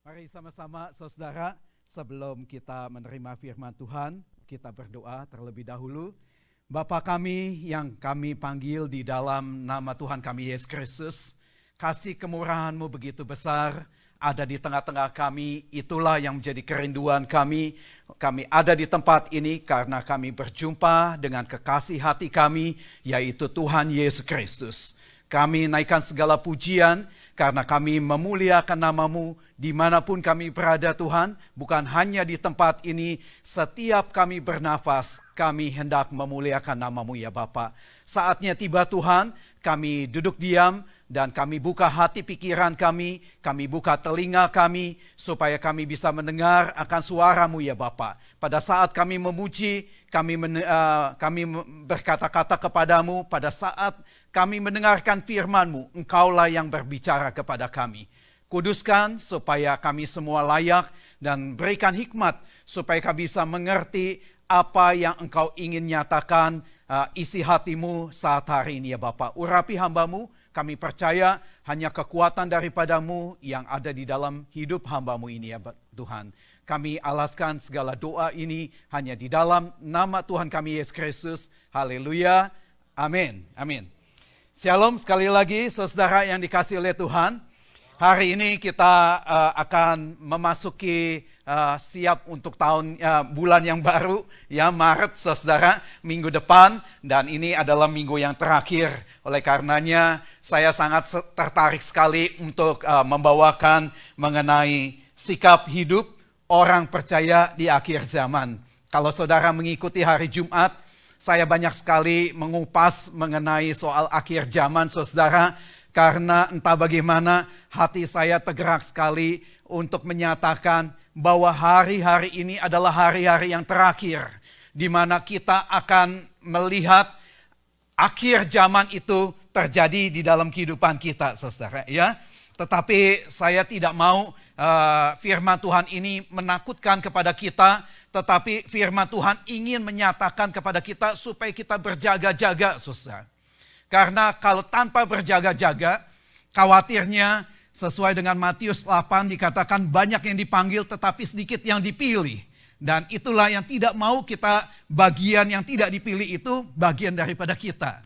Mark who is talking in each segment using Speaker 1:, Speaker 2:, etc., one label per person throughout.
Speaker 1: Mari sama-sama saudara, sebelum kita menerima firman Tuhan, kita berdoa terlebih dahulu. Bapa kami yang kami panggil di dalam nama Tuhan kami Yesus Kristus, kasih kemurahan-Mu begitu besar ada di tengah-tengah kami, itulah yang menjadi kerinduan kami. Kami ada di tempat ini karena kami berjumpa dengan kekasih hati kami, yaitu Tuhan Yesus Kristus. Kami naikkan segala pujian karena kami memuliakan nama-Mu dimanapun kami berada Tuhan. Bukan hanya di tempat ini, setiap kami bernafas kami hendak memuliakan nama-Mu ya Bapa. Saatnya tiba Tuhan, kami duduk diam dan kami buka hati pikiran kami buka telinga kami supaya kami bisa mendengar akan suara-Mu ya Bapa. Pada saat kami memuji, kami berkata-kata kepadamu, pada saat kami mendengarkan firman-Mu, Engkaulah yang berbicara kepada kami. Kuduskan supaya kami semua layak dan berikan hikmat supaya kami bisa mengerti apa yang Engkau ingin nyatakan isi hati-Mu saat hari ini ya Bapa. Urapi hamba-Mu, kami percaya hanya kekuatan daripada-Mu yang ada di dalam hidup hamba-Mu ini ya Tuhan. Kami alaskan segala doa ini hanya di dalam nama Tuhan kami Yesus Kristus. Haleluya. Amin. Amin. Shalom sekali lagi saudara yang dikasihi oleh Tuhan. Hari ini kita akan memasuki siap untuk bulan yang baru ya, Maret saudara, minggu depan, dan ini adalah minggu yang terakhir. Oleh karenanya saya sangat tertarik sekali untuk membawakan mengenai sikap hidup orang percaya di akhir zaman. Kalau saudara mengikuti hari Jumat, saya banyak sekali mengupas mengenai soal akhir zaman saudara, karena entah bagaimana hati saya tergerak sekali untuk menyatakan bahwa hari-hari ini adalah hari-hari yang terakhir, di mana kita akan melihat akhir zaman itu terjadi di dalam kehidupan kita saudara ya. Tetapi saya tidak mau firman Tuhan ini menakutkan kepada kita, tetapi firman Tuhan ingin menyatakan kepada kita supaya kita berjaga-jaga saudara. Karena kalau tanpa berjaga-jaga, khawatirnya sesuai dengan Matius 8 dikatakan banyak yang dipanggil tetapi sedikit yang dipilih. Dan itulah yang tidak mau kita, bagian yang tidak dipilih itu bagian daripada kita.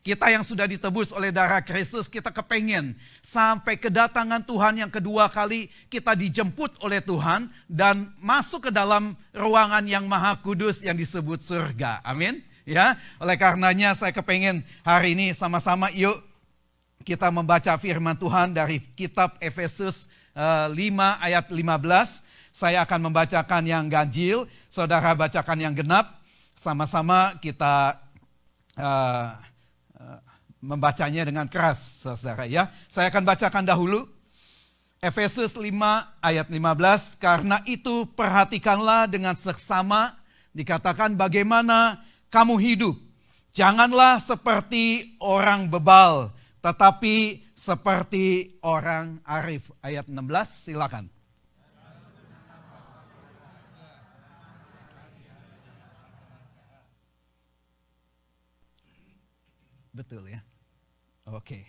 Speaker 1: Kita yang sudah ditebus oleh darah Kristus, kita kepengen sampai kedatangan Tuhan yang kedua kali kita dijemput oleh Tuhan dan masuk ke dalam ruangan yang maha kudus yang disebut surga. Amin. Ya, oleh karenanya saya kepengen hari ini sama-sama yuk kita membaca firman Tuhan dari kitab Efesus 5 ayat 15. Saya akan membacakan yang ganjil, saudara bacakan yang genap. Sama-sama kita membacanya dengan keras saudara ya. Saya akan bacakan dahulu Efesus 5 ayat 15. Karena itu perhatikanlah dengan seksama, dikatakan bagaimana kamu hidup. Janganlah seperti orang bebal, tetapi seperti orang arif. Ayat 16 silakan. Betul ya. Oke.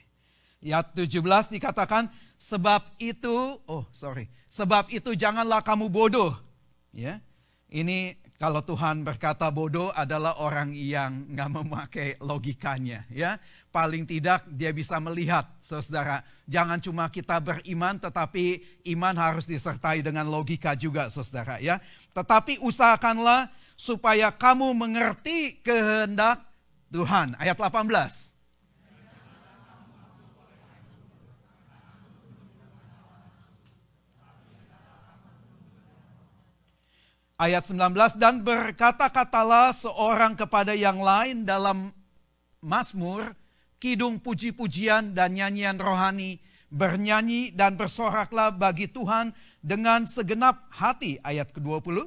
Speaker 1: Ayat 17 dikatakan sebab itu janganlah kamu bodoh. Ya. Ini kalau Tuhan berkata bodoh adalah orang yang nggak memakai logikanya, ya. Paling tidak dia bisa melihat, saudara. Jangan cuma kita beriman, tetapi iman harus disertai dengan logika juga, saudara, ya. Tetapi usahakanlah supaya kamu mengerti kehendak Tuhan. Ayat 18. Ayat 19, dan berkata-katalah seorang kepada yang lain dalam mazmur, kidung puji-pujian dan nyanyian rohani, bernyanyi dan bersoraklah bagi Tuhan dengan segenap hati. Ayat ke-20.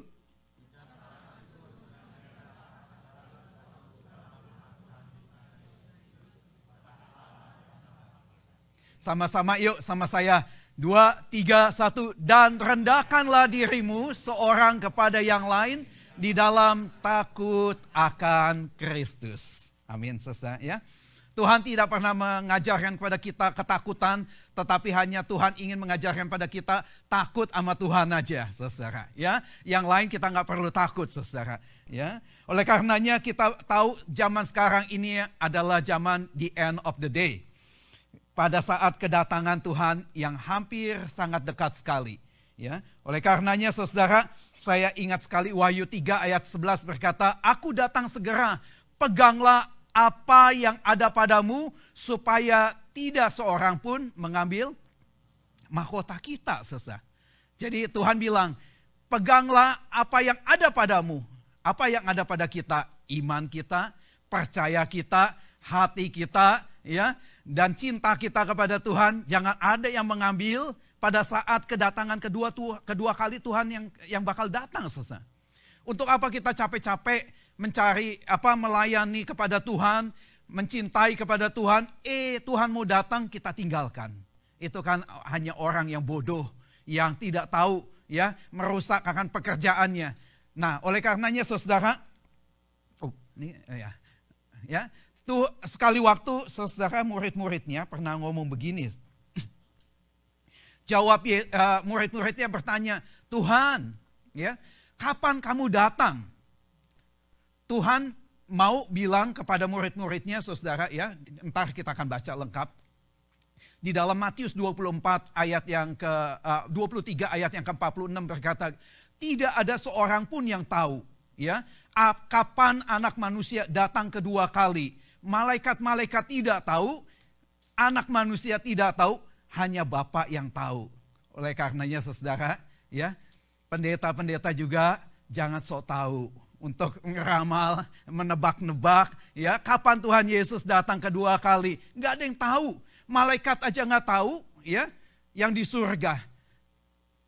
Speaker 1: Sama-sama yuk sama saya. 2, 3, 1. Dan rendahkanlah dirimu seorang kepada yang lain di dalam takut akan Kristus. Amin saudara ya. Tuhan tidak pernah mengajarkan kepada kita ketakutan, tetapi hanya Tuhan ingin mengajarkan pada kita takut sama Tuhan aja, saudara. Ya, yang lain kita nggak perlu takut, saudara. Ya, oleh karenanya kita tahu zaman sekarang ini adalah zaman the end of the day. Pada saat kedatangan Tuhan yang hampir sangat dekat sekali. Ya, oleh karenanya, saudara, saya ingat sekali Wahyu 3 ayat 11 berkata, "Aku datang segera, peganglah apa yang ada padamu, supaya tidak seorang pun mengambil mahkota kita." Jadi Tuhan bilang, peganglah apa yang ada padamu. Apa yang ada pada kita? Iman kita, percaya kita, hati kita, ya, dan cinta kita kepada Tuhan. Jangan ada yang mengambil pada saat kedatangan kedua kali Tuhan yang bakal datang. Untuk apa kita capek-capek mencari melayani kepada Tuhan, mencintai kepada Tuhan, Tuhan mau datang kita tinggalkan. Itu kan hanya orang yang bodoh, yang tidak tahu, ya, merusak akan pekerjaannya. Nah, oleh karenanya saudara, tuh sekali waktu saudara murid-muridnya pernah ngomong begini. Jawab murid-muridnya bertanya, "Tuhan, ya, kapan kamu datang?" Tuhan mau bilang kepada murid-muridnya, saudara, ya, ntar kita akan baca lengkap. Di dalam Matius 24 ayat yang ke 23 ayat yang ke-46 berkata, "Tidak ada seorang pun yang tahu, ya, kapan Anak Manusia datang kedua kali. Malaikat-malaikat tidak tahu, Anak Manusia tidak tahu, hanya Bapa yang tahu." Oleh karenanya, saudara, ya, pendeta-pendeta juga jangan sok tahu untuk ngeramal, menebak-nebak, ya, kapan Tuhan Yesus datang kedua kali. Nggak ada yang tahu. Malaikat aja nggak tahu, ya, yang di surga.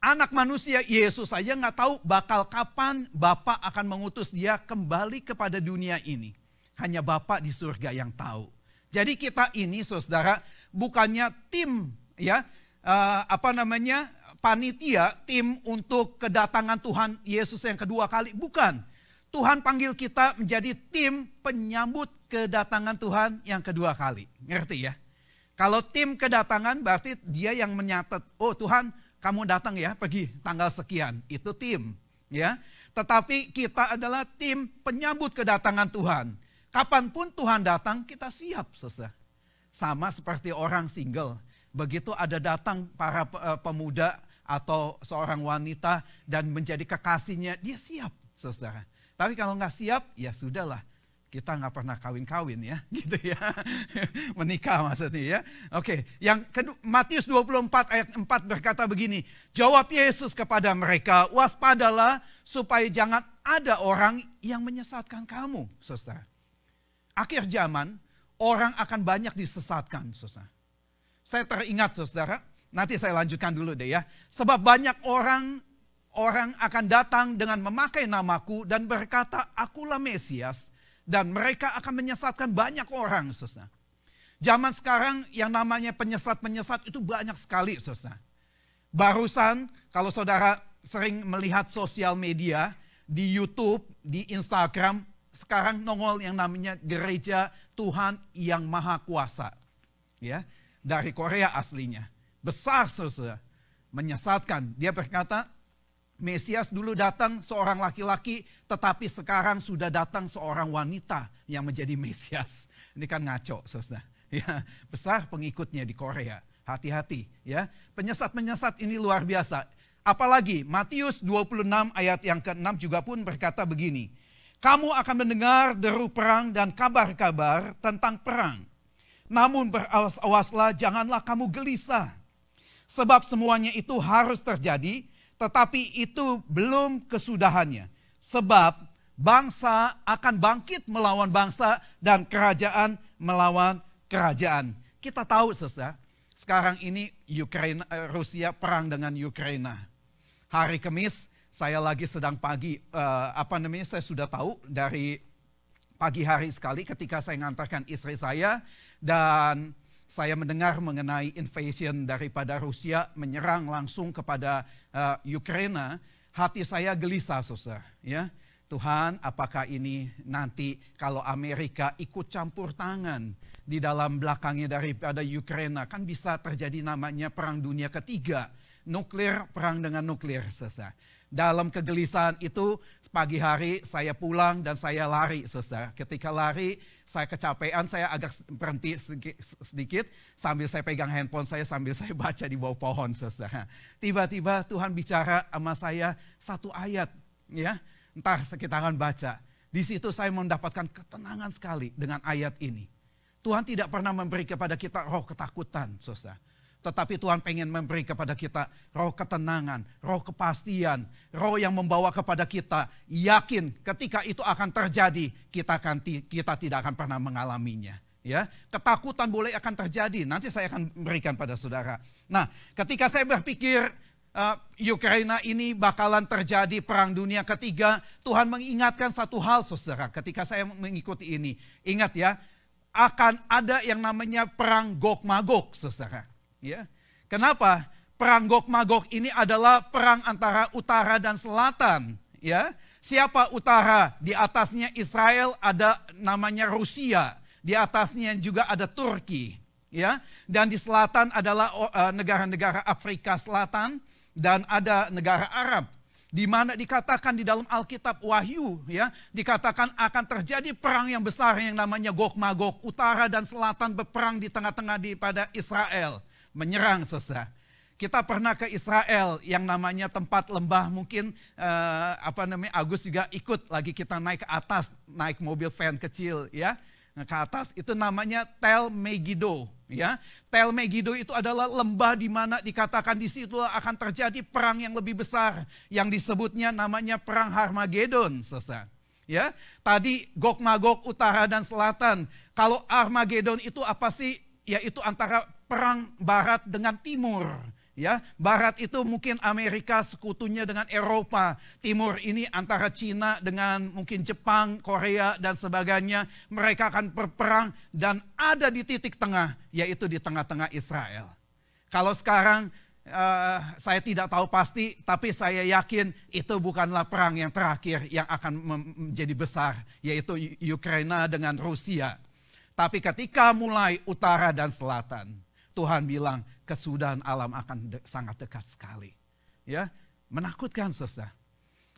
Speaker 1: Anak Manusia Yesus aja nggak tahu bakal kapan Bapa akan mengutus dia kembali kepada dunia ini. Hanya Bapa di surga yang tahu. Jadi kita ini, saudara, bukannya tim, ya, panitia, tim untuk kedatangan Tuhan Yesus yang kedua kali. Bukan. Tuhan panggil kita menjadi tim penyambut kedatangan Tuhan yang kedua kali. Ngerti ya? Kalau tim kedatangan berarti dia yang menyatat, "Oh Tuhan, kamu datang ya, pergi tanggal sekian." Itu tim, ya. Tetapi kita adalah tim penyambut kedatangan Tuhan. Kapanpun Tuhan datang, kita siap, saudara. Sama seperti orang single. Begitu ada datang para pemuda atau seorang wanita dan menjadi kekasihnya, dia siap, saudara. Tapi kalau nggak siap, ya sudahlah. Kita nggak pernah kawin-kawin ya, gitu ya. Menikah maksudnya ya. Oke, yang kedua, Matius 24 ayat 4 berkata begini. Jawab Yesus kepada mereka, "Waspadalah supaya jangan ada orang yang menyesatkan kamu." Saudara. Akhir zaman, orang akan banyak disesatkan, saudara. Saya teringat, saudara, nanti saya lanjutkan dulu deh ya. Sebab banyak orang akan datang dengan memakai namaku dan berkata, "Akulah Mesias," dan mereka akan menyesatkan banyak orang, saudara. Zaman sekarang yang namanya penyesat-penyesat itu banyak sekali, saudara. Barusan kalau saudara sering melihat sosial media, di YouTube, di Instagram, sekarang nongol yang namanya Gereja Tuhan yang Maha Kuasa. Ya, dari Korea aslinya. Besar, saudara. Menyesatkan. Dia berkata, Mesias dulu datang seorang laki-laki, tetapi sekarang sudah datang seorang wanita yang menjadi Mesias. Ini kan ngaco, saudara. Ya, besar pengikutnya di Korea. Hati-hati, ya. Penyesat-penyesat ini luar biasa. Apalagi Matius 26 ayat yang ke-6 juga pun berkata begini. "Kamu akan mendengar deru perang dan kabar-kabar tentang perang. Namun berawas-awaslah, janganlah kamu gelisah. Sebab semuanya itu harus terjadi, tetapi itu belum kesudahannya. Sebab bangsa akan bangkit melawan bangsa dan kerajaan melawan kerajaan." Kita tahu, saudara, sekarang ini Rusia perang dengan Ukraina. Hari Kamis saya lagi sedang saya sudah tahu dari pagi hari sekali ketika saya mengantarkan istri saya dan saya mendengar mengenai invasion daripada Rusia menyerang langsung kepada Ukraina, hati saya gelisah, saudara. Ya, Tuhan, apakah ini nanti kalau Amerika ikut campur tangan di dalam belakangnya daripada Ukraina, kan bisa terjadi namanya perang dunia ketiga. Nuklir, perang dengan nuklir, saudara. Dalam kegelisahan itu, pagi hari saya pulang dan saya lari, saudara. Ketika lari, saya kecapean, saya agak berhenti sedikit, sambil saya pegang handphone saya, sambil saya baca di bawah pohon, saudara. Tiba-tiba Tuhan bicara sama saya satu ayat, ya, entar sekitaran baca. Di situ saya mendapatkan ketenangan sekali dengan ayat ini. Tuhan tidak pernah memberi kepada kita roh ketakutan, saudara. Tetapi Tuhan pengen memberi kepada kita roh ketenangan, roh kepastian, roh yang membawa kepada kita yakin ketika itu akan terjadi, kita tidak akan pernah mengalaminya. Ya, ketakutan boleh akan terjadi, nanti saya akan berikan pada saudara. Nah, ketika saya berpikir Ukraina ini bakalan terjadi perang dunia ketiga, Tuhan mengingatkan satu hal, saudara. Ketika saya mengikuti ini, ingat ya, akan ada yang namanya perang Gog-Magog, saudara. Ya, kenapa? Perang Gog-Magog ini adalah perang antara utara dan selatan. Ya, siapa utara? Di atasnya Israel, ada namanya Rusia. Di atasnya juga ada Turki. Ya, dan di selatan adalah negara-negara Afrika Selatan dan ada negara Arab. Di mana dikatakan di dalam Alkitab Wahyu, ya, dikatakan akan terjadi perang yang besar yang namanya Gog-Magog. Utara dan selatan berperang di tengah-tengah pada Israel. Menyerang, saudara. Kita pernah ke Israel yang namanya tempat lembah, mungkin Agus juga ikut lagi, kita naik ke atas, naik mobil van kecil, ya, ke atas, itu namanya Tel Megiddo, ya. Tel Megiddo itu adalah lembah di mana dikatakan di situ akan terjadi perang yang lebih besar yang disebutnya namanya perang Harmagedon, saudara. Ya, tadi Gog-Magog utara dan selatan. Kalau Armageddon itu apa sih? Yaitu antara perang barat dengan timur. Ya, barat itu mungkin Amerika sekutunya dengan Eropa. Timur ini antara Cina dengan mungkin Jepang, Korea dan sebagainya. Mereka akan berperang dan ada di titik tengah, yaitu di tengah-tengah Israel. Kalau sekarang saya tidak tahu pasti, tapi saya yakin itu bukanlah perang yang terakhir yang akan menjadi besar, yaitu Ukraina dengan Rusia. Tapi ketika mulai utara dan selatan, Tuhan bilang kesudahan alam akan sangat dekat sekali. Ya, menakutkan, saudara.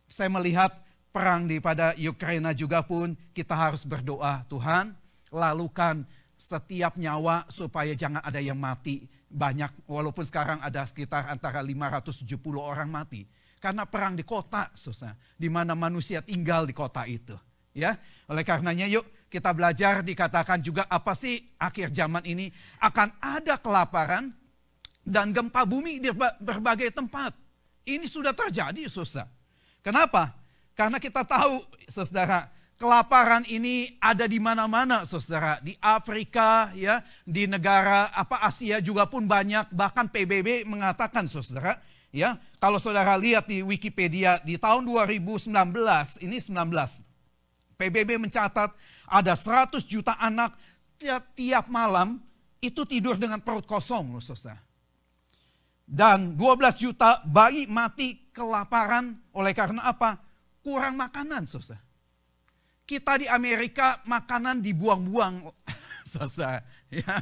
Speaker 1: Saya melihat perang di pada Ukraina juga pun kita harus berdoa, Tuhan, lalukan setiap nyawa supaya jangan ada yang mati banyak, walaupun sekarang ada sekitar antara 570 orang mati. Karena perang di kota, saudara, di mana manusia tinggal di kota itu. Ya, oleh karenanya yuk kita belajar, dikatakan juga apa sih akhir zaman ini akan ada kelaparan dan gempa bumi di berbagai tempat. Ini sudah terjadi, saudara. Kenapa? Karena kita tahu, saudara, kelaparan ini ada di mana-mana, saudara. Di Afrika, ya, di negara Asia juga pun banyak. Bahkan PBB mengatakan, saudara, ya, kalau saudara lihat di Wikipedia di tahun 2019, ini 19. PBB mencatat ada 100 juta anak tiap malam itu tidur dengan perut kosong, saudara. Dan 12 juta bayi mati kelaparan oleh karena apa? Kurang makanan, saudara. Kita di Amerika makanan dibuang-buang, saudara. Ya.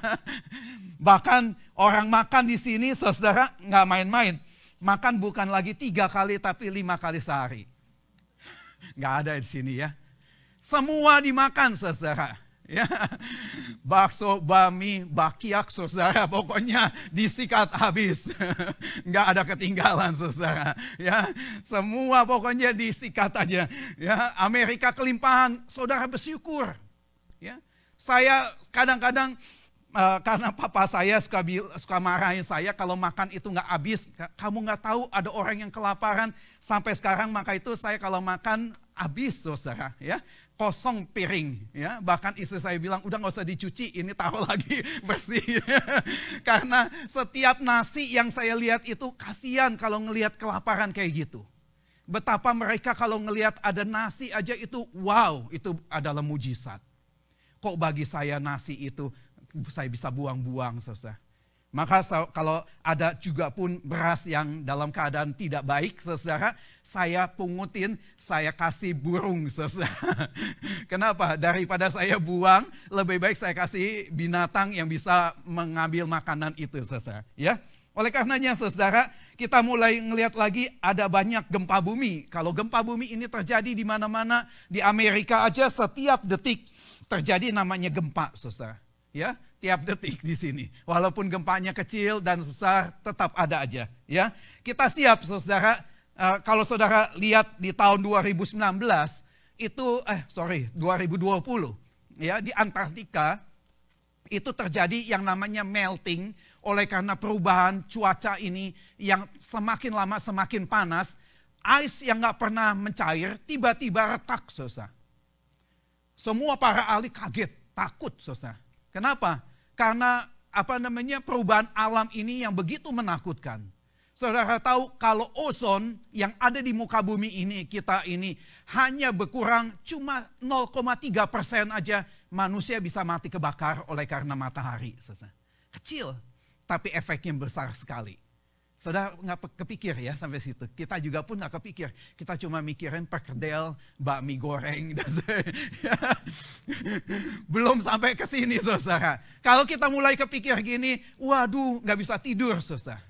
Speaker 1: Bahkan orang makan di sini, saudara, nggak main-main. Makan bukan lagi 3 kali tapi 5 kali sehari. Nggak ada di sini, ya. Semua dimakan, saudara. Ya. Bakso, bami, bakiak, saudara, pokoknya disikat habis. Nggak ada ketinggalan, saudara. Ya. Semua pokoknya disikat aja. Ya. Amerika kelimpahan, saudara bersyukur. Ya. Saya kadang-kadang karena papa saya suka marahin saya kalau makan itu nggak habis. Kamu nggak tahu ada orang yang kelaparan sampai sekarang, maka itu saya kalau makan habis, saudara. Ya. Kosong piring, ya. Bahkan istri saya bilang udah nggak usah dicuci, ini taruh lagi bersih. Karena setiap nasi yang saya lihat itu kasihan kalau ngelihat kelaparan kayak gitu. Betapa mereka kalau ngelihat ada nasi aja itu wow, itu adalah mujizat. Kok bagi saya nasi itu saya bisa buang-buang, saudara. Maka kalau ada juga pun beras yang dalam keadaan tidak baik, saudara, saya pungutin, saya kasih burung, saudara. Kenapa? Daripada saya buang, lebih baik saya kasih binatang yang bisa mengambil makanan itu, saudara. Ya, oleh karenanya, saudara, kita mulai ngelihat lagi ada banyak gempa bumi. Kalau gempa bumi ini terjadi di mana-mana, di Amerika aja setiap detik terjadi namanya gempa, saudara. Ya, tiap detik di sini. Walaupun gempanya kecil dan besar, tetap ada aja. Ya, kita siap, saudara. Kalau saudara lihat di tahun 2019 itu, 2020, ya, di Antartika itu terjadi yang namanya melting oleh karena perubahan cuaca ini yang semakin lama semakin panas. Ice yang nggak pernah mencair tiba-tiba retak, saudara. Semua para ahli kaget, takut, saudara. Kenapa? Karena perubahan alam ini yang begitu menakutkan. Saudara tahu kalau ozon yang ada di muka bumi ini, kita ini hanya berkurang cuma 0,3% aja, manusia bisa mati kebakar oleh karena matahari. Saudara. Kecil, tapi efeknya besar sekali. Saudara nggak kepikir ya sampai situ. Kita juga pun nggak kepikir. Kita cuma mikirin perkedel, bakmi goreng. Belum sampai ke sini, saudara. Kalau kita mulai kepikir gini, waduh nggak bisa tidur, saudara.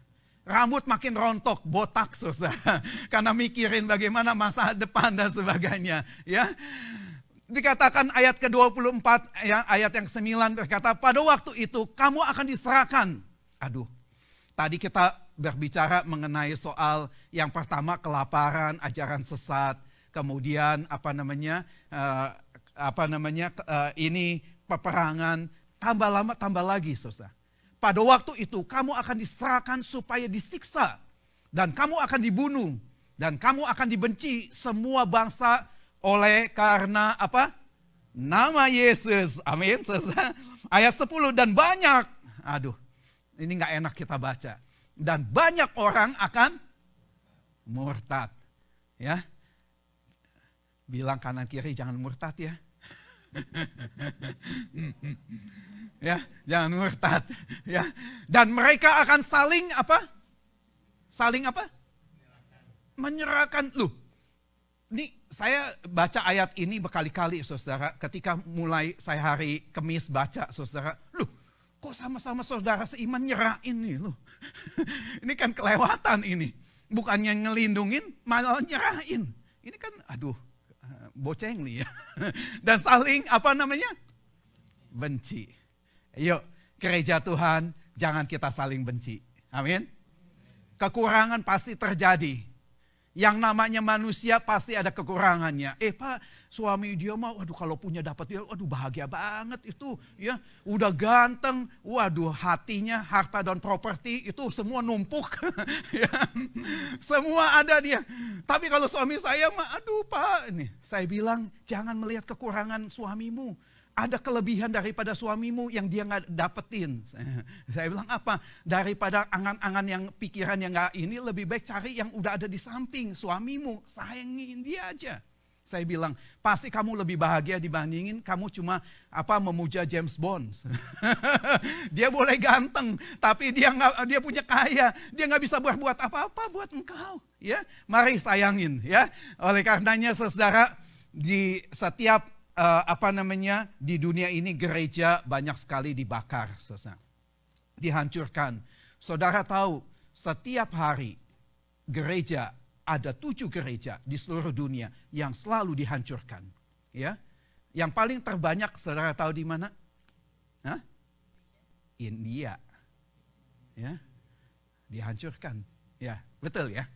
Speaker 1: Rambut makin rontok, botak, saudara. Karena mikirin bagaimana masa depan dan sebagainya. Ya. Dikatakan ayat ke-24, ya, ayat yang 9 berkata, pada waktu itu kamu akan diserahkan. Aduh, tadi kita berbicara mengenai soal yang pertama kelaparan, ajaran sesat, kemudian ini peperangan, tambah lama tambah lagi, saudara. Pada waktu itu kamu akan diserahkan supaya disiksa dan kamu akan dibunuh dan kamu akan dibenci semua bangsa oleh karena apa? Nama Yesus. Amin, saudara. Ayat 10 dan banyak, ini nggak enak kita baca. Dan banyak orang akan murtad. Ya. Bilang kanan kiri jangan murtad ya. Ya, jangan murtad. Ya. Dan mereka akan saling apa? Saling apa? Menyerahkan. Loh. Ini saya baca ayat ini berkali-kali, saudara. Ketika mulai saya hari Kamis baca, saudara. Loh. Kok sama-sama saudara seiman nyerahin nih loh. Ini kan kelewatan ini. Bukannya ngelindungin, malah nyerahin. Ini kan boceng nih ya. Dan saling benci. Yuk, gereja Tuhan jangan kita saling benci. Amin. Kekurangan pasti terjadi. Yang namanya manusia pasti ada kekurangannya. Pak, suami dia mah, kalau punya dapat dia, bahagia banget itu. Ya, udah ganteng, hatinya, harta dan properti itu semua numpuk. Ya, semua ada dia. Tapi kalau suami saya mah, Pak, ini saya bilang jangan melihat kekurangan suamimu. Ada kelebihan daripada suamimu yang dia nggak dapetin. Saya bilang apa? Daripada angan-angan yang pikiran yang nggak ini, lebih baik cari yang udah ada di samping suamimu. Sayangin dia aja. Saya bilang, pasti kamu lebih bahagia dibandingin kamu cuma memuja James Bond. Dia boleh ganteng, tapi dia punya kaya. Dia nggak bisa berbuat apa-apa buat engkau. Ya, mari sayangin. Ya, oleh karenanya saudara, di setiap di dunia ini gereja banyak sekali dibakar, saudara. Dihancurkan. Saudara tahu, setiap hari gereja, ada 7 gereja di seluruh dunia yang selalu dihancurkan. Ya, yang paling terbanyak saudara tahu di mana? India. Ya, dihancurkan. Ya, betul ya.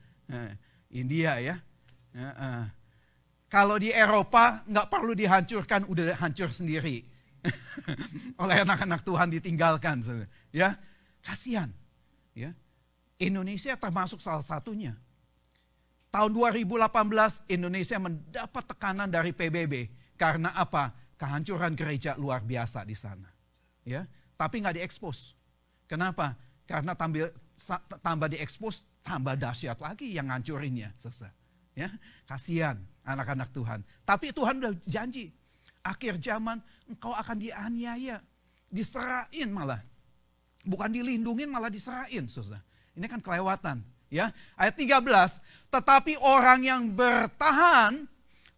Speaker 1: India ya. Kalau di Eropa nggak perlu dihancurkan, udah hancur sendiri. Oleh anak-anak Tuhan ditinggalkan. Ya, kasihan. Ya. Indonesia termasuk salah satunya. Tahun 2018 Indonesia mendapat tekanan dari PBB. Karena apa? Kehancuran gereja luar biasa di sana. Ya, tapi nggak diekspos. Kenapa? Karena tambah diekspos, tambah dahsyat lagi yang ngancurinnya. Ya, kasihan anak-anak Tuhan. Tapi Tuhan udah janji, akhir zaman engkau akan dianiaya, diserahin malah. Bukan dilindungin malah diserahin, saudara. Ini kan kelewatan. Ya, ayat 13, tetapi orang yang bertahan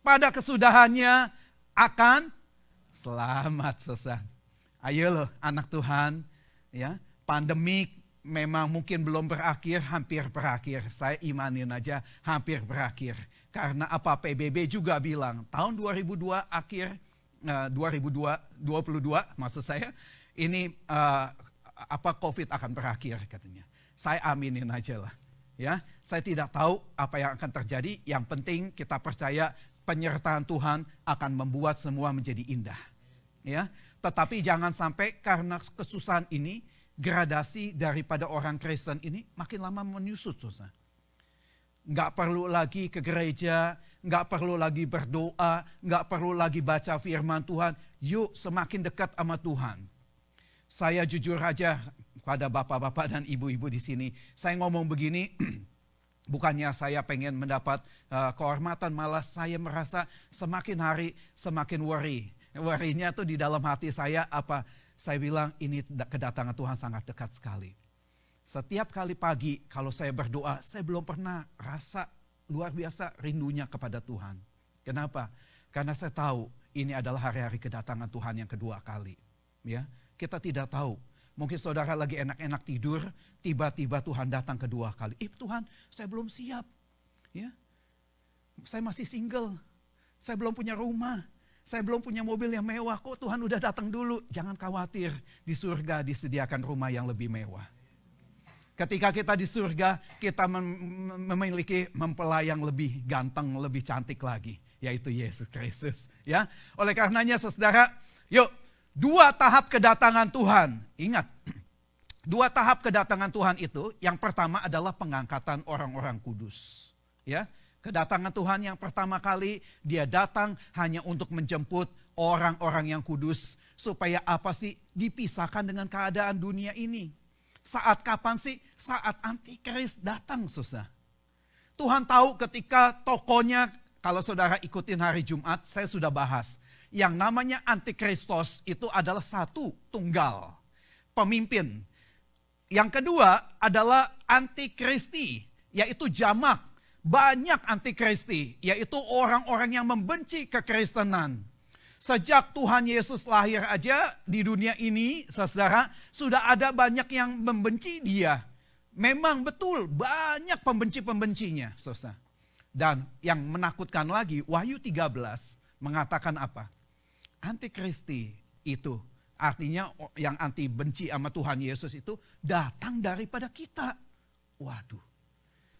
Speaker 1: pada kesudahannya akan selamat, saudara. Ayo loh anak Tuhan, ya, pandemik memang mungkin belum berakhir, hampir berakhir. Saya imanin aja hampir berakhir. Karena apa, PBB juga bilang tahun 2022 akhir 2022 maksud saya ini COVID akan berakhir katanya. Saya aminin aja lah. Ya, saya tidak tahu apa yang akan terjadi. Yang penting kita percaya penyertaan Tuhan akan membuat semua menjadi indah. Ya, tetapi jangan sampai karena kesusahan ini, gradasi daripada orang Kristen ini makin lama menyusut, susah. Nggak perlu lagi ke gereja, nggak perlu lagi berdoa, nggak perlu lagi baca firman Tuhan. Yuk semakin dekat sama Tuhan. Saya jujur aja pada bapak-bapak dan ibu-ibu di sini, saya ngomong begini, bukannya saya pengen mendapat kehormatan, malah saya merasa semakin hari semakin worry. Worry-nya tuh di dalam hati saya apa? Saya bilang ini kedatangan Tuhan sangat dekat sekali. Setiap kali pagi kalau saya berdoa, saya belum pernah rasa luar biasa rindunya kepada Tuhan. Kenapa? Karena saya tahu ini adalah hari-hari kedatangan Tuhan yang kedua kali. Ya, kita tidak tahu. Mungkin saudara lagi enak-enak tidur, tiba-tiba Tuhan datang kedua kali. Tuhan, saya belum siap. Ya, saya masih single. Saya belum punya rumah. Saya belum punya mobil yang mewah. Kok Tuhan udah datang dulu? Jangan khawatir, di surga disediakan rumah yang lebih mewah. Ketika kita di surga, kita memiliki mempelai yang lebih ganteng, lebih cantik lagi. Yaitu Yesus Kristus. Ya, oleh karenanya saudara, yuk. 2 tahap kedatangan Tuhan. Ingat, 2 tahap kedatangan Tuhan itu, yang pertama adalah pengangkatan orang-orang kudus. Ya, kedatangan Tuhan yang pertama kali, dia datang hanya untuk menjemput orang-orang yang kudus. Supaya apa sih? Dipisahkan dengan keadaan dunia ini. Saat kapan sih? Saat antikris datang, susah. Tuhan tahu ketika tokonya, kalau saudara ikutin hari Jumat, saya sudah bahas. Yang namanya antikristos itu adalah satu tunggal pemimpin. Yang kedua adalah antikristi, yaitu jamak. Banyak antikristi, yaitu orang-orang yang membenci kekristenan. Sejak Tuhan Yesus lahir aja di dunia ini, saudara, sudah ada banyak yang membenci dia. Memang betul, banyak pembenci-pembencinya, saudara. Dan yang menakutkan lagi, Wahyu 13 mengatakan apa? Antikristi itu artinya yang anti benci sama Tuhan Yesus itu datang daripada kita. Waduh,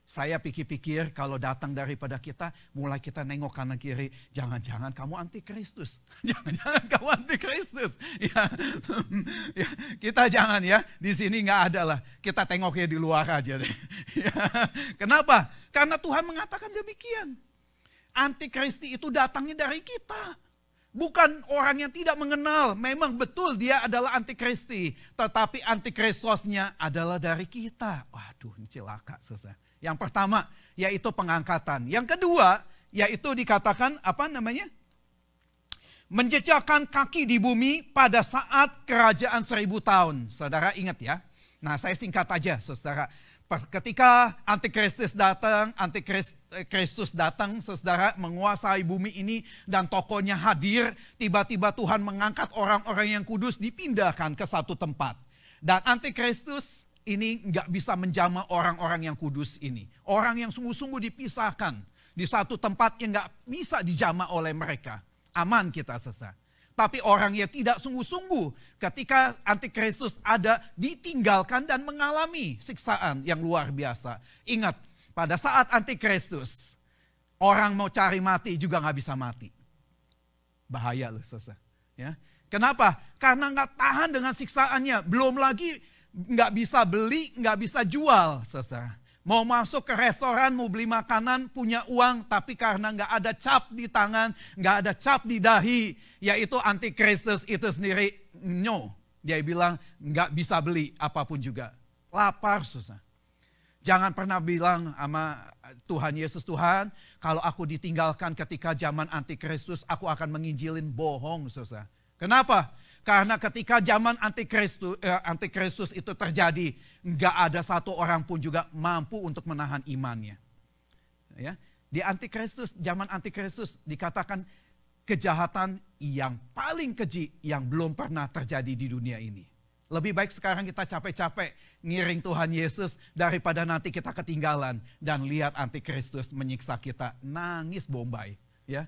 Speaker 1: saya pikir-pikir kalau datang daripada kita, mulai kita nengok kanan kiri, jangan-jangan kamu antikristus. Jangan-jangan kamu antikristus. Ya, ya, kita jangan ya, di sini nggak ada lah. Kita tengoknya di luar aja deh. Ya, kenapa? Karena Tuhan mengatakan demikian. Antikristi itu datangnya dari kita. Bukan orang yang tidak mengenal, memang betul dia adalah antikristi. Tetapi antikristosnya adalah dari kita. Waduh, ini celaka susah. Yang pertama, yaitu pengangkatan. Yang kedua, yaitu dikatakan apa namanya? Menjejakkan kaki di bumi pada saat kerajaan 1000 tahun. Saudara ingat ya. Nah saya singkat aja saudara. Ketika antikristus datang, saudara, menguasai bumi ini dan tokohnya hadir, tiba-tiba Tuhan mengangkat orang-orang yang kudus dipindahkan ke satu tempat. Dan antikristus ini nggak bisa menjamah orang-orang yang kudus ini. Orang yang sungguh-sungguh dipisahkan di satu tempat yang nggak bisa dijamah oleh mereka. Aman kita sesa. Tapi orang yang tidak sungguh-sungguh ketika antikristus ada ditinggalkan dan mengalami siksaan yang luar biasa. Ingat, pada saat antikristus orang mau cari mati juga nggak bisa mati. Bahaya loh sesa. Ya. Kenapa? Karena nggak tahan dengan siksaannya. Belum lagi nggak bisa beli, nggak bisa jual sesa. Mau masuk ke restoran, mau beli makanan, punya uang, tapi karena nggak ada cap di tangan, nggak ada cap di dahi, yaitu antikristus itu sendiri, no. Dia bilang nggak bisa beli apapun juga. Lapar susah. Jangan pernah bilang sama Tuhan Yesus, Tuhan, kalau aku ditinggalkan ketika zaman antikristus, aku akan menginjilin, bohong susah. Kenapa? Karena ketika zaman antikristus itu terjadi, nggak ada satu orang pun juga mampu untuk menahan imannya. Ya, di zaman antikristus dikatakan kejahatan yang paling keji yang belum pernah terjadi di dunia ini. Lebih baik sekarang kita capek-capek ngiring Tuhan Yesus daripada nanti kita ketinggalan dan lihat antikristus menyiksa kita, nangis bombay. Ya,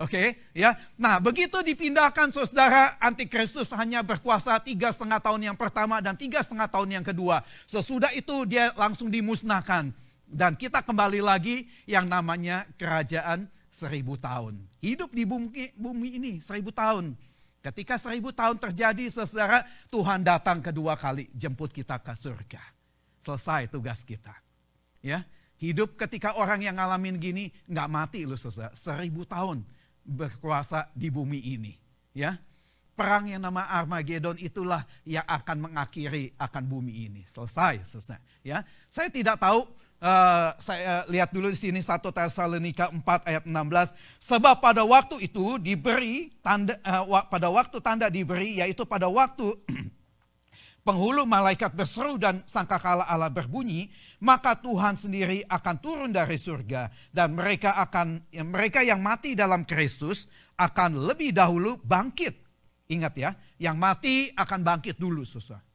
Speaker 1: oke, ya. Nah, begitu dipindahkan, saudara, antikristus hanya berkuasa 3,5 tahun yang pertama dan 3,5 tahun yang kedua. Sesudah itu dia langsung dimusnahkan dan kita kembali lagi yang namanya kerajaan 1000 tahun. Hidup di bumi ini 1000 tahun. Ketika 1000 tahun terjadi, saudara, Tuhan datang kedua kali jemput kita ke surga. Selesai tugas kita. Ya, hidup ketika orang yang ngalamin gini nggak mati loh, saudara. 1000 tahun berkuasa di bumi ini. Ya, perang yang nama Armageddon itulah yang akan mengakhiri akan bumi ini. Selesai. Ya, saya tidak tahu. Saya lihat dulu di sini 1 Tesalonika 4 ayat 16. Sebab pada waktu itu diberi tanda, pada waktu tanda diberi, yaitu pada waktu penghulu malaikat berseru dan sangkakala Allah berbunyi, maka Tuhan sendiri akan turun dari surga dan mereka yang mati dalam Kristus akan lebih dahulu bangkit. Ingat ya, yang mati akan bangkit dulu, saudara.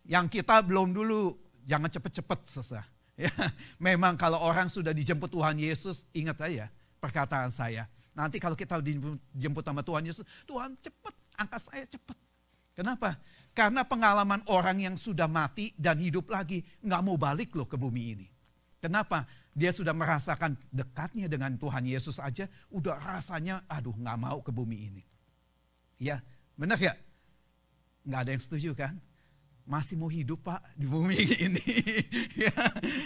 Speaker 1: Yang kita belum dulu, jangan cepet-cepet, saudara. Ya, memang kalau orang sudah dijemput Tuhan Yesus, ingat aja perkataan saya. Nanti kalau kita dijemput sama Tuhan Yesus, Tuhan cepat, angkat saya cepat. Kenapa? Karena pengalaman orang yang sudah mati dan hidup lagi, nggak mau balik loh ke bumi ini. Kenapa? Dia sudah merasakan dekatnya dengan Tuhan Yesus aja, udah rasanya, aduh nggak mau ke bumi ini. Ya, benar ya? Nggak ada yang setuju kan? Masih mau hidup Pak di bumi ini. Ya.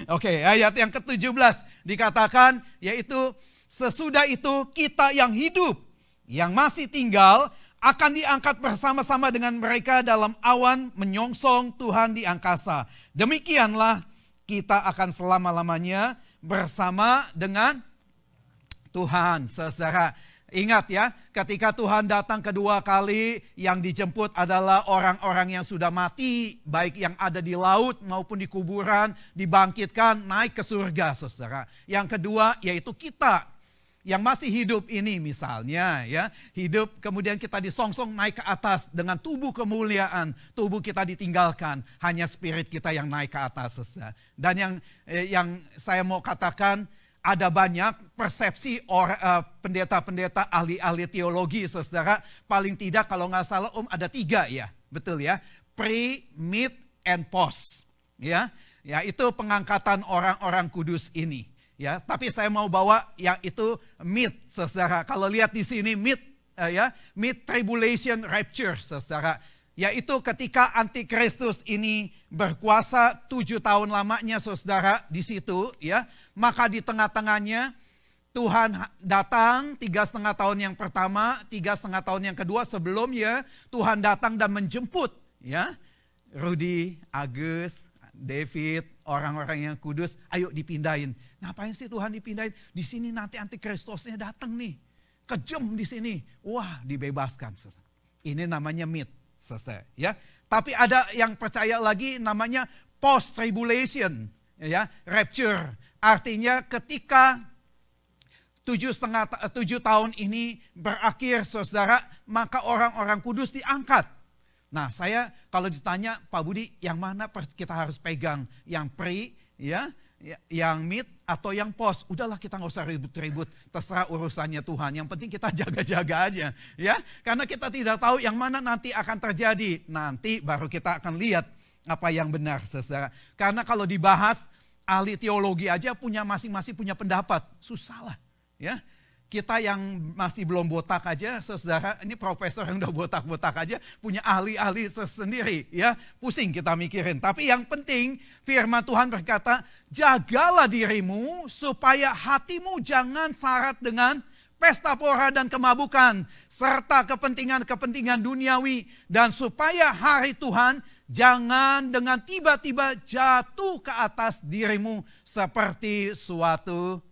Speaker 1: Oke, ayat yang ke-17 dikatakan, yaitu sesudah itu kita yang hidup, yang masih tinggal akan diangkat bersama-sama dengan mereka dalam awan menyongsong Tuhan di angkasa. Demikianlah kita akan selama-lamanya bersama dengan Tuhan, saudara. Ingat ya, ketika Tuhan datang kedua kali, yang dijemput adalah orang-orang yang sudah mati, baik yang ada di laut maupun di kuburan, dibangkitkan naik ke surga, saudara. Yang kedua yaitu kita yang masih hidup ini misalnya ya, hidup kemudian kita disongsong naik ke atas dengan tubuh kemuliaan, tubuh kita ditinggalkan, hanya spirit kita yang naik ke atas, saudara. Dan yang saya mau katakan, ada banyak persepsi pendeta-pendeta ahli-ahli teologi, saudara. Paling tidak kalau nggak salah ada 3 ya, betul ya. Pre, mid, and post. Ya, itu pengangkatan orang-orang kudus ini. Ya, tapi saya mau bawa yang itu mid, saudara. Kalau lihat di sini mid, mid tribulation rapture, saudara. Yaitu ketika antikristus ini berkuasa 7 tahun lamanya, saudara, di situ ya. Maka di tengah-tengahnya Tuhan datang 3,5 tahun yang pertama, 3,5 tahun yang kedua, sebelumnya Tuhan datang dan menjemput ya. Rudy, Agus, David, orang-orang yang kudus, ayo dipindahin. Ngapain sih Tuhan dipindahin? Di sini nanti antikristusnya datang nih. Kejam di sini. Wah, dibebaskan. Ini namanya mid, selesai ya. Tapi ada yang percaya lagi namanya post tribulation ya, rapture. Artinya ketika 7 tahun ini berakhir, saudara, maka orang-orang kudus diangkat. Nah, saya kalau ditanya, Pak Budi, yang mana kita harus pegang? Yang pre, ya, yang mid, atau yang post? Udahlah, kita nggak usah ribut-ribut, terserah urusannya Tuhan. Yang penting kita jaga-jaga aja, ya. Karena kita tidak tahu yang mana nanti akan terjadi. Nanti baru kita akan lihat apa yang benar, saudara. Karena kalau dibahas, ahli teologi aja masing-masing punya pendapat. Susah lah. Ya, kita yang masih belum botak aja, saudara, ini profesor yang udah botak-botak aja, punya ahli-ahli sendiri. Ya, pusing kita mikirin. Tapi yang penting firman Tuhan berkata, jagalah dirimu supaya hatimu jangan syarat dengan pesta pora dan kemabukan, serta kepentingan-kepentingan duniawi, dan supaya hari Tuhan jangan dengan tiba-tiba jatuh ke atas dirimu seperti suatu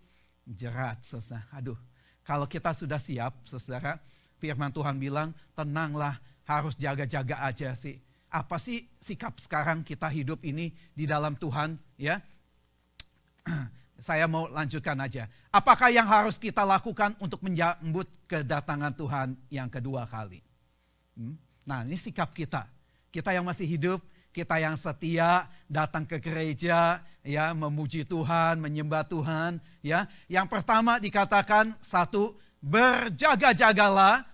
Speaker 1: jerat, saudara. Aduh, kalau kita sudah siap, saudara, firman Tuhan bilang, tenanglah, harus jaga-jaga aja sih. Apa sih sikap sekarang kita hidup ini di dalam Tuhan, ya? Saya mau lanjutkan aja. Apakah yang harus kita lakukan untuk menyambut kedatangan Tuhan yang kedua kali? Nah, ini sikap kita. Kita yang masih hidup, kita yang setia datang ke gereja, ya, memuji Tuhan, menyembah Tuhan, ya. Yang pertama dikatakan, satu, berjaga-jagalah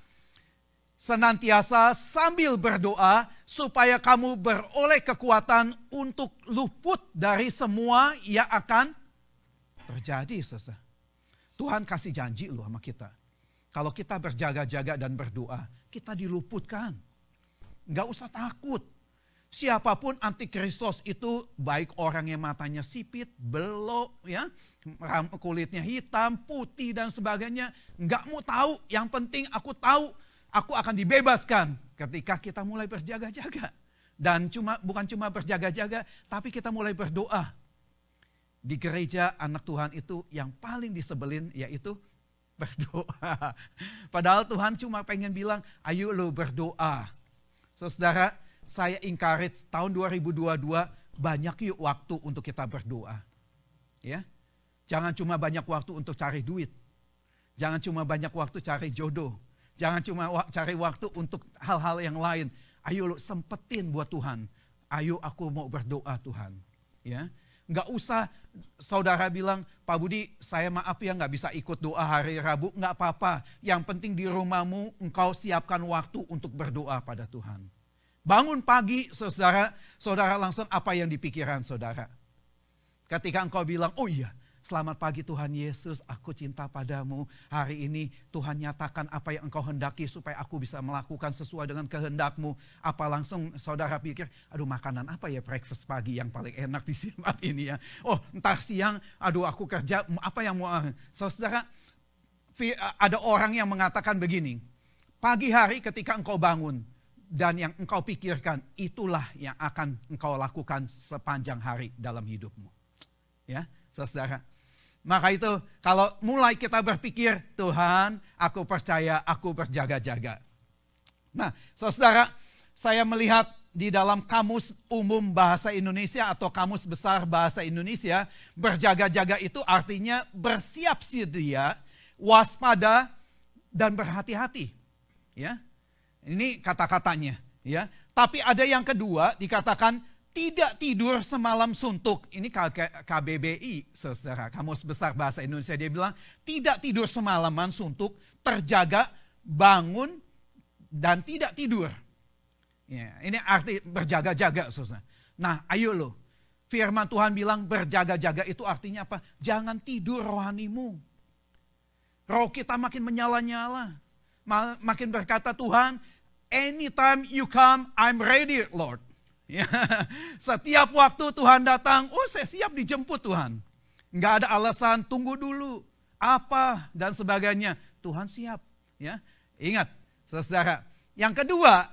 Speaker 1: senantiasa sambil berdoa supaya kamu beroleh kekuatan untuk luput dari semua yang akan terjadi. Tuhan kasih janji loh sama kita. Kalau kita berjaga-jaga dan berdoa, kita diluputkan. Nggak usah takut. Siapapun antikristos itu, baik orang yang matanya sipit, belok, ya, kulitnya hitam, putih dan sebagainya, nggak mau tahu. Yang penting aku tahu, aku akan dibebaskan ketika kita mulai berjaga-jaga. Dan bukan cuma berjaga-jaga, tapi kita mulai berdoa. Di gereja anak Tuhan itu yang paling disebelin yaitu berdoa. Padahal Tuhan cuma pengen bilang, ayo lo berdoa. Saudara, saya encourage tahun 2022 banyak yuk waktu untuk kita berdoa. Ya, jangan cuma banyak waktu untuk cari duit. Jangan cuma banyak waktu cari jodoh. Jangan cuma cari waktu untuk hal-hal yang lain. Ayo lo sempetin buat Tuhan. Ayo aku mau berdoa Tuhan. Ya, nggak usah saudara bilang, Pak Budi saya maaf ya nggak bisa ikut doa hari Rabu. Nggak apa-apa. Yang penting di rumahmu engkau siapkan waktu untuk berdoa pada Tuhan. Bangun pagi, saudara langsung apa yang dipikiran saudara? Ketika engkau bilang, oh iya, selamat pagi Tuhan Yesus, aku cinta padamu. Hari ini Tuhan nyatakan apa yang engkau hendaki supaya aku bisa melakukan sesuai dengan kehendakmu. Apa langsung saudara pikir, aduh makanan apa ya breakfast pagi yang paling enak di tempat ini ya. Oh entar siang, aduh aku kerja, apa yang mau. Saudara, ada orang yang mengatakan begini, pagi hari ketika engkau bangun, dan yang engkau pikirkan, itulah yang akan engkau lakukan sepanjang hari dalam hidupmu. Ya, saudara. Maka itu kalau mulai kita berpikir, Tuhan aku percaya, aku berjaga-jaga. Nah saudara, saya melihat di dalam Kamus Umum Bahasa Indonesia atau Kamus Besar Bahasa Indonesia, berjaga-jaga itu artinya bersiap sedia, waspada, dan berhati-hati. Ya. Ini kata-katanya, ya. Tapi ada yang kedua dikatakan tidak tidur semalam suntuk. Ini KBBI, saudara, Kamus Besar Bahasa Indonesia, dia bilang tidak tidur semalaman suntuk, terjaga, bangun dan tidak tidur. Ya, ini arti berjaga-jaga, saudara. Nah, ayo loh. Firman Tuhan bilang berjaga-jaga itu artinya apa? Jangan tidur rohanimu. Roh kita makin menyala-nyala. Makin berkata, Tuhan, anytime you come, I'm ready, Lord. Ya, setiap waktu Tuhan datang, oh saya siap dijemput Tuhan. Enggak ada alasan, tunggu dulu, apa, dan sebagainya. Tuhan siap. Ya, ingat, saudara. Yang kedua,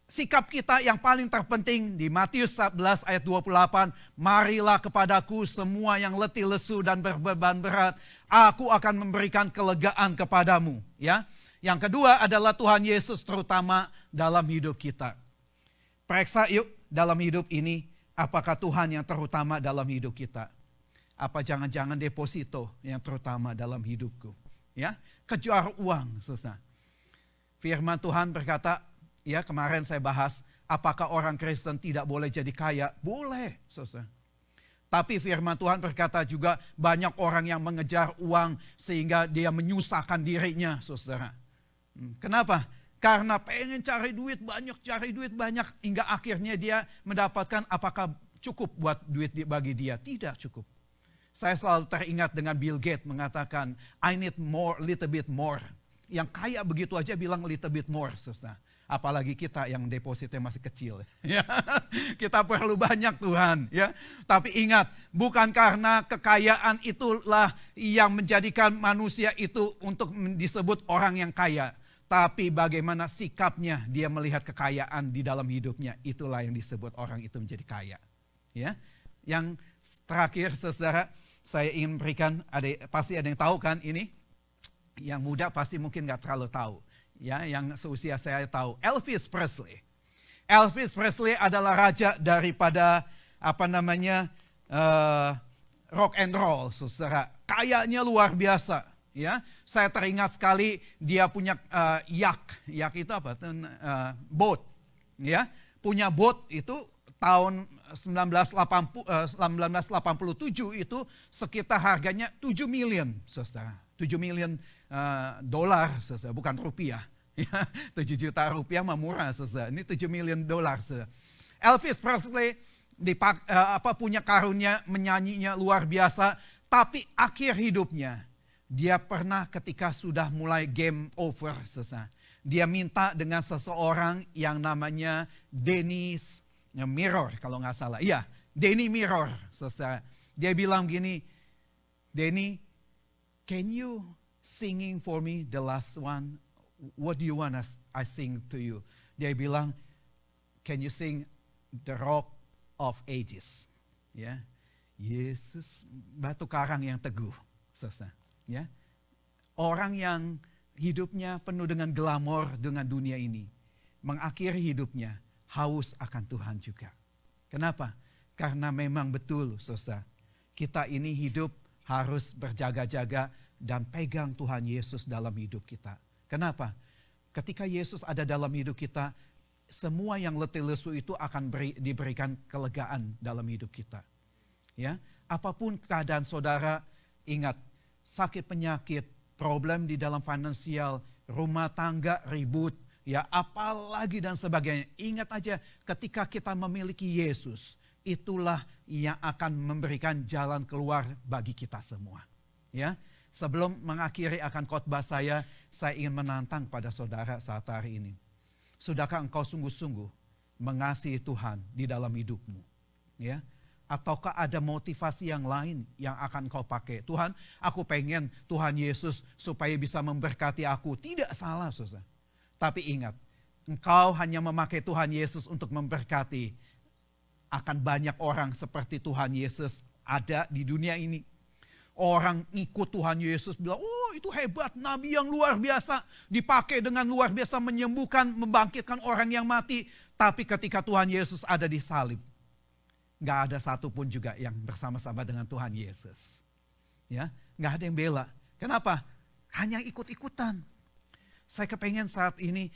Speaker 1: sikap kita yang paling terpenting di Matius 11 ayat 28. Marilah kepadaku semua yang letih lesu dan berbeban berat. Aku akan memberikan kelegaan kepadamu. Ya. Yang kedua adalah Tuhan Yesus terutama dalam hidup kita. Periksa yuk dalam hidup ini, apakah Tuhan yang terutama dalam hidup kita? Apa jangan-jangan deposito yang terutama dalam hidupku? Ya, kejar uang, saudara. Firman Tuhan berkata, ya kemarin saya bahas, apakah orang Kristen tidak boleh jadi kaya? Boleh, saudara. Tapi firman Tuhan berkata juga banyak orang yang mengejar uang sehingga dia menyusahkan dirinya, saudara. Kenapa? Karena pengen cari duit banyak, hingga akhirnya dia mendapatkan apakah cukup buat duit bagi dia. Tidak cukup. Saya selalu teringat dengan Bill Gates mengatakan, I need more, little bit more. Yang kaya begitu aja bilang little bit more, saudara. Apalagi kita yang depositnya masih kecil. Ya. Kita perlu banyak Tuhan. Ya. Tapi ingat, bukan karena kekayaan itulah yang menjadikan manusia itu untuk disebut orang yang kaya. Tapi bagaimana sikapnya dia melihat kekayaan di dalam hidupnya. Itulah yang disebut orang itu menjadi kaya. Ya. Yang terakhir saudara, saya ingin berikan, pasti ada yang tahu kan ini. Yang muda pasti mungkin gak terlalu tahu. Ya, yang seusia saya tahu, Elvis Presley. Elvis Presley adalah raja daripada rock and roll, saudara. Kayanya luar biasa, ya. Saya teringat sekali dia punya yak itu apa? Boat, ya. Punya boat itu tahun 1987 itu sekitar harganya 7 million, saudara. 7 million dolar, saudara, bukan rupiah. 7 juta rupiah mah murah, saudara. Ini 7 million dolar, saudara. Elvis Presley punya karunia menyanyinya luar biasa, tapi akhir hidupnya dia pernah ketika sudah mulai game over, saudara. Dia minta dengan seseorang yang namanya Dennis Mirror, kalau nggak salah. Iya, Denny Mirror, saudara. Dia bilang gini, Denny, can you singing for me the last one? What do you want I sing to you? Dia bilang, can you sing the Rock of Ages? Ya, Yesus batu karang yang teguh, saudara. Ya, orang yang hidupnya penuh dengan glamor dengan dunia ini, mengakhiri hidupnya haus akan Tuhan juga. Kenapa? Karena memang betul, saudara, kita ini hidup harus berjaga-jaga dan pegang Tuhan Yesus dalam hidup kita. Kenapa? Ketika Yesus ada dalam hidup kita, semua yang letih lesu itu akan diberikan kelegaan dalam hidup kita. Ya, apapun keadaan saudara, ingat, sakit penyakit, problem di dalam finansial, rumah tangga ribut, ya apalagi dan sebagainya. Ingat aja, ketika kita memiliki Yesus, itulah yang akan memberikan jalan keluar bagi kita semua. Ya. Sebelum mengakhiri akan khotbah saya ingin menantang pada saudara saat hari ini. Sudahkah engkau sungguh-sungguh mengasihi Tuhan di dalam hidupmu? Ya? Ataukah ada motivasi yang lain yang akan kau pakai? Tuhan, aku pengen Tuhan Yesus supaya bisa memberkati aku. Tidak salah, saudara. Tapi ingat, engkau hanya memakai Tuhan Yesus untuk memberkati. Akan banyak orang seperti Tuhan Yesus ada di dunia ini. Orang ikut Tuhan Yesus bilang, oh itu hebat, nabi yang luar biasa. Dipakai dengan luar biasa menyembuhkan, membangkitkan orang yang mati. Tapi ketika Tuhan Yesus ada di salib, gak ada satupun juga yang bersama-sama dengan Tuhan Yesus. Ya, gak ada yang bela. Kenapa? Hanya ikut-ikutan. Saya kepengen saat ini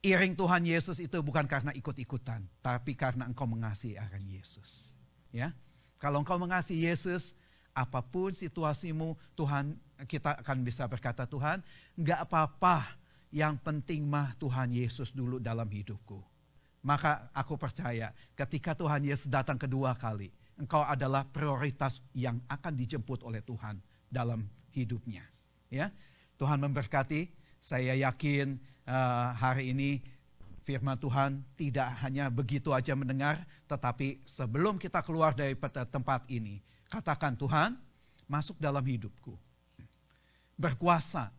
Speaker 1: iring Tuhan Yesus itu bukan karena ikut-ikutan, tapi karena engkau mengasihi akan Yesus. Ya, kalau engkau mengasihi Yesus, apapun situasimu, Tuhan, kita akan bisa berkata, Tuhan, enggak apa-apa, yang penting mah Tuhan Yesus dulu dalam hidupku. Maka aku percaya ketika Tuhan Yesus datang kedua kali, engkau adalah prioritas yang akan dijemput oleh Tuhan dalam hidupnya. Ya, Tuhan memberkati, saya yakin hari ini firman Tuhan tidak hanya begitu aja mendengar, tetapi sebelum kita keluar dari tempat ini, katakan, Tuhan, masuk dalam hidupku. Berkuasa.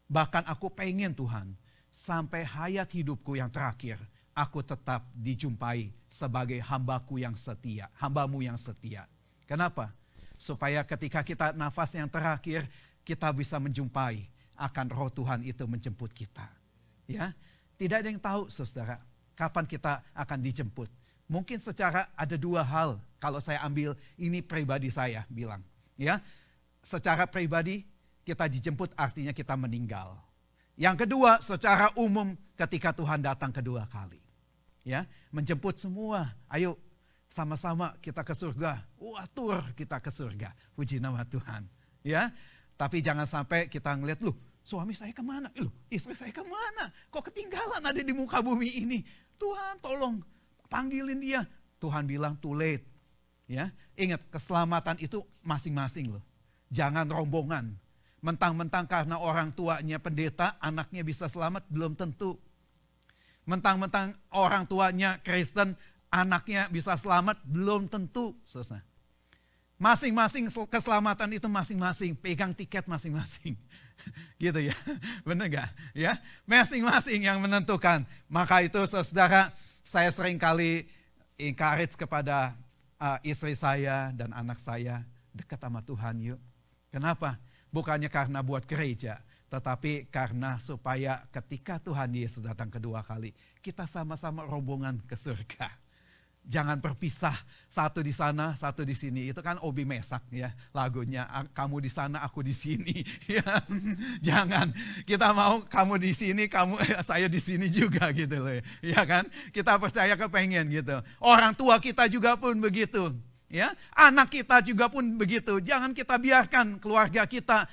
Speaker 1: Bahkan aku pengen, Tuhan, sampai hayat hidupku yang terakhir, aku tetap dijumpai sebagai hambaku yang setia, hambamu yang setia. Kenapa? Supaya ketika kita nafas yang terakhir, kita bisa menjumpai akan roh Tuhan itu menjemput kita. Ya, tidak ada yang tahu, saudara, kapan kita akan dijemput. Mungkin secara ada dua hal, kalau saya ambil ini pribadi saya bilang. Ya, secara pribadi kita dijemput artinya kita meninggal. Yang kedua, secara umum ketika Tuhan datang kedua kali. Ya, menjemput semua, ayo sama-sama kita ke surga. Wah, tur kita ke surga. Puji nama Tuhan. Ya, tapi jangan sampai kita ngeliat, loh suami saya kemana? Loh istri saya kemana? Kok ketinggalan ada di muka bumi ini? Tuhan tolong panggilin dia. Tuhan bilang too late. Ya, ingat keselamatan itu masing-masing loh. Jangan rombongan. Mentang-mentang karena orang tuanya pendeta, anaknya bisa selamat, belum tentu. Mentang-mentang orang tuanya Kristen, anaknya bisa selamat, belum tentu. Selesai. Masing-masing keselamatan itu masing-masing, pegang tiket masing-masing. Gitu ya, benar gak? Ya, masing-masing yang menentukan. Maka itu saudara, saya sering kali encourage kepada istri saya dan anak saya, dekat sama Tuhan yuk. Kenapa? Bukannya karena buat gereja, Tetapi karena supaya ketika Tuhan Yesus datang kedua kali, kita sama-sama rombongan ke surga. Jangan berpisah, satu di sana, satu di sini. Itu kan Obi Mesak ya lagunya. Kamu di sana, aku di sini. Ya, jangan, kita mau kamu di sini, saya di sini juga gitu loh. Ya kan, kita percaya kepengen gitu. Orang tua kita juga pun begitu. Ya, anak kita juga pun begitu. Jangan kita biarkan keluarga kita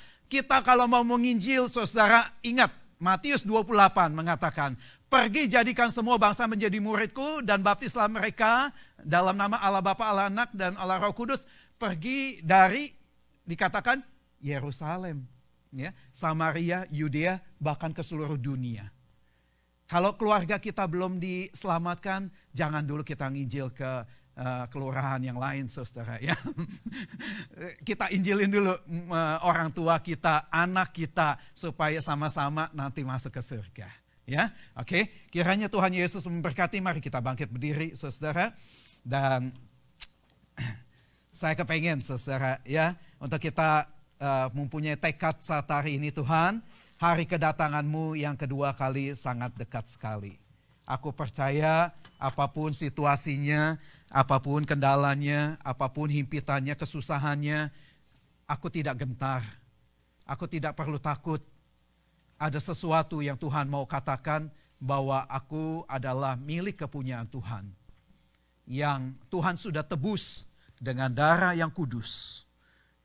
Speaker 1: kalau mau menginjil, saudara, ingat Matius 28 mengatakan, pergi jadikan semua bangsa menjadi muridku dan baptislah mereka dalam nama Allah Bapa, Allah Anak dan Allah Roh Kudus. Pergi dari, dikatakan Yerusalem, ya, Samaria, Yudea, bahkan ke seluruh dunia. Kalau keluarga kita belum diselamatkan, jangan dulu kita nginjil ke kelurahan yang lain, saudara. Ya, kita injilin dulu orang tua kita, anak kita, supaya sama-sama nanti masuk ke surga. Ya, oke. Kiranya Tuhan Yesus memberkati. Mari kita bangkit berdiri, saudara. Dan saya kepengen, saudara, ya, untuk kita mempunyai tekad saat hari ini, Tuhan, hari kedatangan-Mu yang kedua kali sangat dekat sekali. Aku percaya apapun situasinya, apapun kendalanya, apapun himpitannya, kesusahannya, aku tidak gentar. Aku tidak perlu takut. Ada sesuatu yang Tuhan mau katakan bahwa aku adalah milik kepunyaan Tuhan. Yang Tuhan sudah tebus dengan darah yang kudus.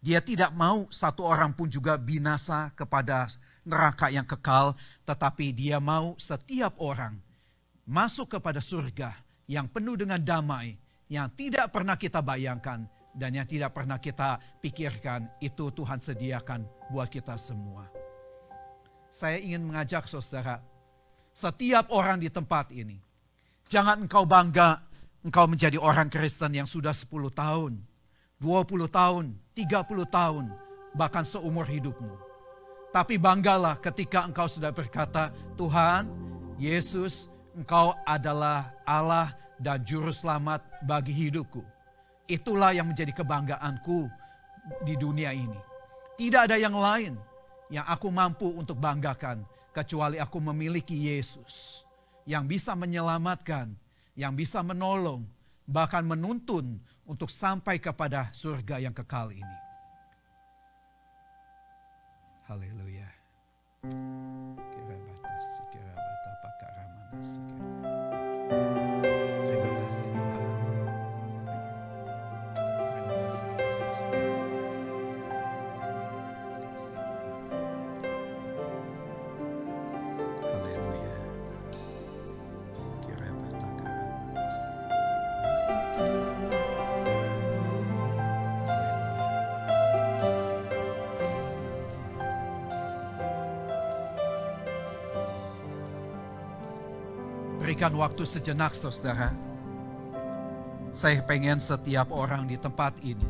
Speaker 1: Dia tidak mau satu orang pun juga binasa kepada neraka yang kekal, tetapi Dia mau setiap orang masuk kepada surga yang penuh dengan damai, yang tidak pernah kita bayangkan dan yang tidak pernah kita pikirkan, itu Tuhan sediakan buat kita semua. Saya ingin mengajak saudara, setiap orang di tempat ini, jangan engkau bangga engkau menjadi orang Kristen yang sudah 10 tahun, 20 tahun, 30 tahun, bahkan seumur hidupmu. Tapi banggalah ketika engkau sudah berkata, Tuhan Yesus, Engkau adalah Allah dan Juru Selamat bagi hidupku. Itulah yang menjadi kebanggaanku di dunia ini. Tidak ada yang lain yang aku mampu untuk banggakan kecuali aku memiliki Yesus yang bisa menyelamatkan, yang bisa menolong, bahkan menuntun untuk sampai kepada surga yang kekal ini. Haleluya. Terima kasih Tuhan. Terima kasih Yesus. Haleluya. Kira bertakar manis. Berikan waktu sejenak, saudara. Saya pengen setiap orang di tempat ini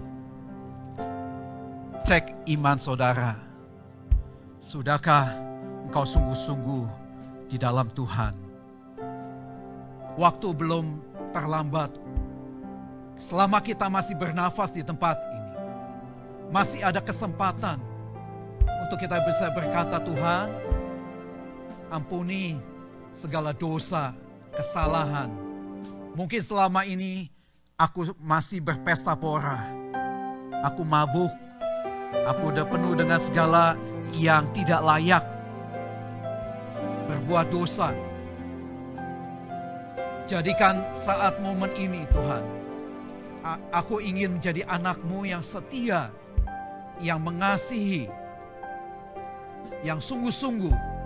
Speaker 1: cek iman saudara. Sudahkah engkau sungguh-sungguh di dalam Tuhan? Waktu belum terlambat. Selama kita masih bernafas di tempat ini, masih ada kesempatan untuk kita bisa berkata, Tuhan, ampuni segala dosa, kesalahan. Mungkin selama ini aku masih berpesta pora. Aku mabuk. Aku udah penuh dengan segala yang tidak layak. Berbuat dosa. Jadikan saat momen ini Tuhan. Aku ingin menjadi anak-Mu yang setia. Yang mengasihi. Yang sungguh-sungguh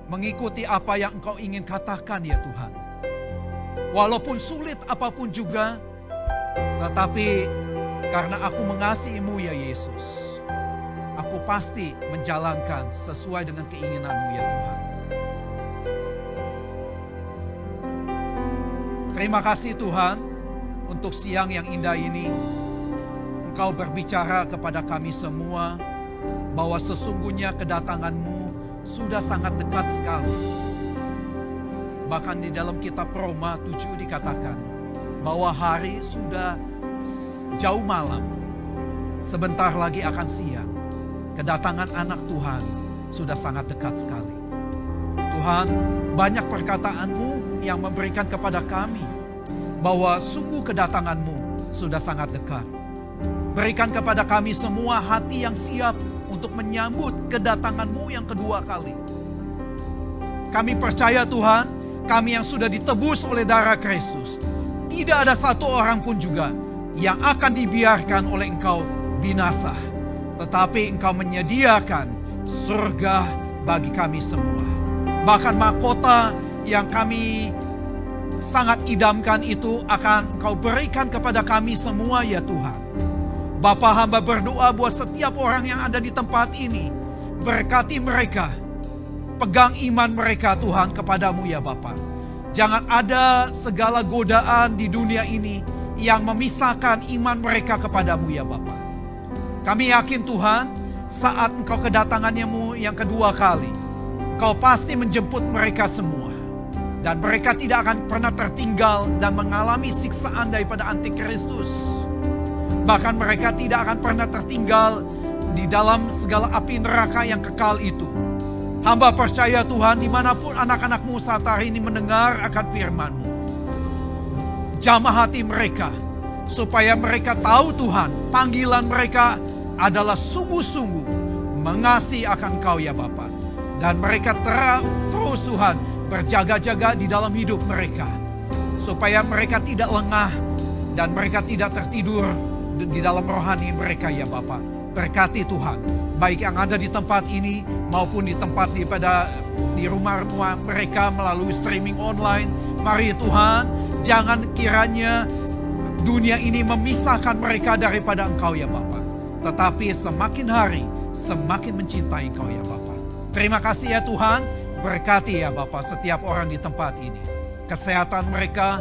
Speaker 1: mengikuti apa yang Engkau ingin katakan ya Tuhan. Walaupun sulit apapun juga, tetapi karena aku mengasihi-Mu ya Yesus, aku pasti menjalankan sesuai dengan keinginan-Mu ya Tuhan. Terima kasih Tuhan untuk siang yang indah ini. Engkau berbicara kepada kami semua bahwa sesungguhnya kedatangan-Mu sudah sangat dekat sekali. Bahkan di dalam kitab Roma 7 dikatakan bahwa hari sudah jauh malam. Sebentar lagi akan siang. kedatangan anak Tuhan sudah sangat dekat sekali. Tuhan, banyak perkataan-Mu yang memberikan kepada kami bahwa sungguh kedatangan-Mu sudah sangat dekat. Berikan kepada kami semua hati yang siap untuk menyambut kedatangan-Mu yang kedua kali. Kami percaya Tuhan, kami yang sudah ditebus oleh darah Kristus, tidak ada satu orang pun juga yang akan dibiarkan oleh Engkau binasa. Tetapi Engkau menyediakan surga bagi kami semua. Bahkan mahkota yang kami sangat idamkan itu akan Engkau berikan kepada kami semua ya Tuhan. Bapa, hamba berdoa buat setiap orang yang ada di tempat ini. Berkati mereka. Pegang iman mereka Tuhan kepadamu ya Bapa. Jangan ada segala godaan di dunia ini yang memisahkan iman mereka kepadamu ya Bapa. Kami yakin Tuhan, saat Engkau kedatanganmu yang kedua kali, Engkau pasti menjemput mereka semua. Dan mereka tidak akan pernah tertinggal dan mengalami siksaan daripada antikristus. Bahkan mereka tidak akan pernah tertinggal di dalam segala api neraka yang kekal itu. Hamba percaya Tuhan, dimanapun anak-anak-Mu saat hari ini mendengar akan firman-Mu, jamah hati mereka, supaya mereka tahu Tuhan, panggilan mereka adalah sungguh-sungguh mengasihi akan Kau ya Bapa. Dan mereka terus Tuhan berjaga-jaga di dalam hidup mereka, supaya mereka tidak lengah dan mereka tidak tertidur di dalam rohani mereka ya Bapa. Berkati Tuhan, baik yang ada di tempat ini maupun di tempat di rumah-rumah mereka melalui streaming online. Mari Tuhan, jangan kiranya dunia ini memisahkan mereka daripada Engkau ya Bapa. Tetapi semakin hari, semakin mencintai Engkau ya Bapa. Terima kasih ya Tuhan, berkati ya Bapa setiap orang di tempat ini. Kesehatan mereka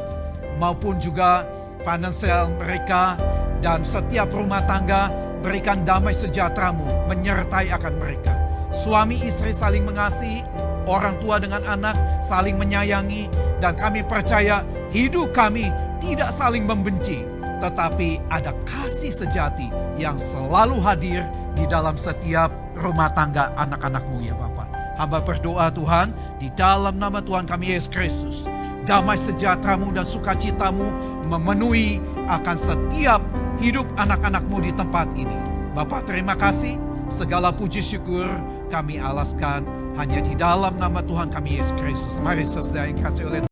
Speaker 1: maupun juga finansial mereka dan setiap rumah tangga, berikan damai sejahtera-Mu menyertai akan mereka. Suami istri saling mengasihi, orang tua dengan anak saling menyayangi, dan kami percaya hidup kami tidak saling membenci, tetapi ada kasih sejati yang selalu hadir di dalam setiap rumah tangga anak-anak-Mu ya Bapa. Hamba berdoa Tuhan, di dalam nama Tuhan kami Yesus Kristus, damai sejahtera-Mu dan sukacita-Mu memenuhi akan setiap hidup anak-anak-Mu di tempat ini. Bapa, terima kasih. Segala puji syukur kami alaskan hanya di dalam nama Tuhan kami Yesus Kristus. Mari saudara yang kasih oleh